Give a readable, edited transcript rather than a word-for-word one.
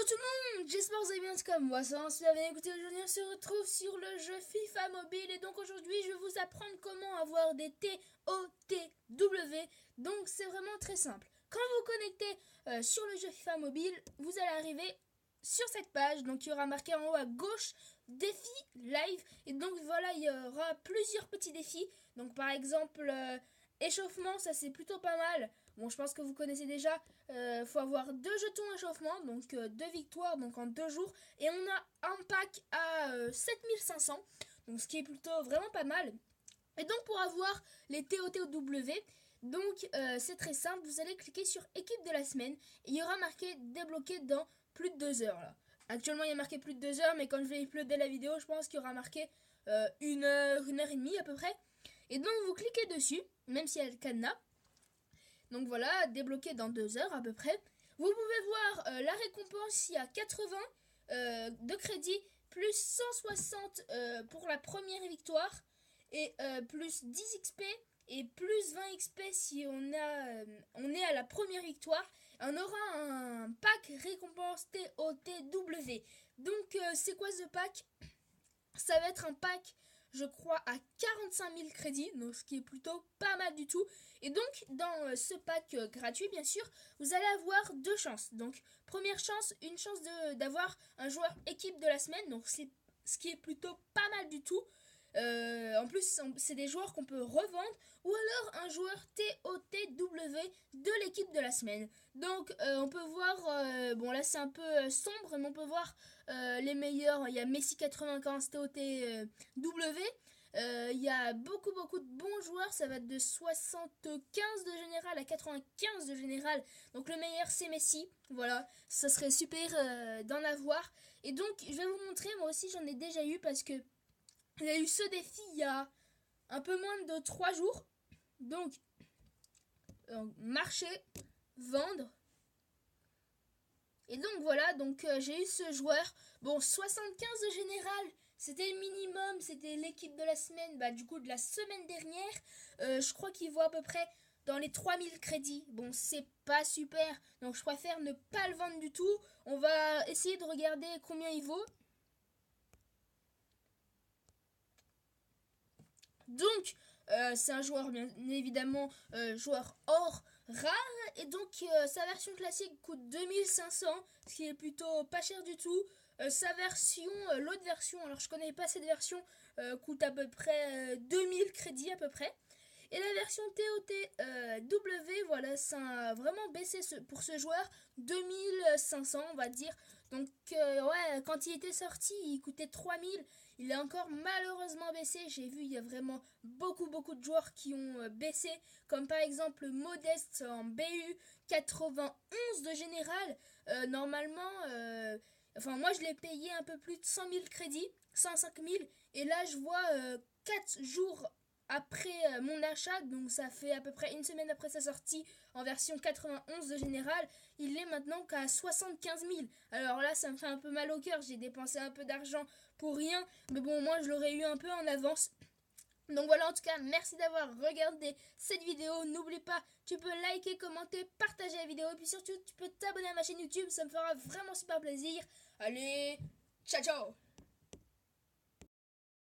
Tout le monde, j'espère que vous allez bien comme moi, ça va super bien. Écoutez, aujourd'hui on se retrouve sur le jeu FIFA Mobile et donc aujourd'hui je vais vous apprendre comment avoir des TOTW. Donc c'est vraiment très simple. Quand vous connectez sur le jeu FIFA Mobile, vous allez arriver sur cette page, donc il y aura marqué en haut à gauche défi live et donc voilà, il y aura plusieurs petits défis. Donc par exemple échauffement, ça c'est plutôt pas mal. Bon, je pense que vous connaissez déjà. Faut avoir 2 jetons échauffement, donc 2 victoires, donc en 2 jours. Et on a un pack à 7500, donc ce qui est plutôt vraiment pas mal. Et donc pour avoir les TOTW, donc c'est très simple. Vous allez cliquer sur équipe de la semaine. Et il y aura marqué débloqué dans plus de 2 heures là. Actuellement il y a marqué plus de 2 heures, mais quand je vais uploader la vidéo, je pense qu'il y aura marqué 1 heure, 1 heure et demie à peu près. Et donc vous cliquez dessus, même s'il y a le cadenas. Donc voilà, débloqué dans 2 heures à peu près. Vous pouvez voir la récompense, il y a 80 de crédit, plus 160 pour la première victoire, et plus 10 XP, et plus 20 XP si on est à la première victoire. On aura un pack récompense TOTW. Donc c'est quoi ce pack? Ça va être un pack, je crois, à 45 000 crédits, donc ce qui est plutôt pas mal du tout. Et donc, dans ce pack gratuit, bien sûr, vous allez avoir 2 chances. Donc, première chance, une chance d'avoir un joueur équipe de la semaine, donc c'est ce qui est plutôt pas mal du tout. En plus, c'est des joueurs qu'on peut revendre, ou alors un joueur TOTW de l'équipe de la semaine. Donc, on peut voir, bon là c'est un peu sombre, mais on peut voir les meilleurs. Il y a Messi 95 TOTW. Il y a beaucoup de bons joueurs, ça va être de 75 de général à 95 de général. Donc le meilleur c'est Messi, voilà, ça serait super d'en avoir. Et donc je vais vous montrer, moi aussi j'en ai déjà eu parce que il y a eu ce défi il y a un peu moins de 3 jours. Donc marcher, vendre. Et donc voilà, donc j'ai eu ce joueur. Bon, 75 de général, c'était le minimum, c'était l'équipe de la semaine, bah du coup de la semaine dernière. Je crois qu'il vaut à peu près dans les 3000 crédits. Bon, c'est pas super, donc je préfère ne pas le vendre du tout. On va essayer de regarder combien il vaut. Donc, c'est un joueur bien évidemment joueur or rare, et donc sa version classique coûte 2500, ce qui est plutôt pas cher du tout. Sa version, l'autre version, alors je connais pas cette version, coûte à peu près 2000 crédits à peu près. Et la version TOTW, voilà, ça a vraiment baissé pour ce joueur, 2500 on va dire. Donc ouais, quand il était sorti, il coûtait 3000. Il a encore malheureusement baissé. J'ai vu, il y a vraiment beaucoup de joueurs qui ont baissé. Comme par exemple Modeste en BU 91 de général. Normalement, enfin moi je l'ai payé un peu plus de 100 000 crédits, 105 000. Et là je vois 4 jours après mon achat, donc ça fait à peu près une semaine après sa sortie en version 91 de général, il est maintenant qu'à 75 000. Alors là, ça me fait un peu mal au cœur, j'ai dépensé un peu d'argent pour rien, mais bon, moi je l'aurais eu un peu en avance. Donc voilà, en tout cas, merci d'avoir regardé cette vidéo. N'oublie pas, tu peux liker, commenter, partager la vidéo, et puis surtout, tu peux t'abonner à ma chaîne YouTube, ça me fera vraiment super plaisir. Allez, ciao ciao!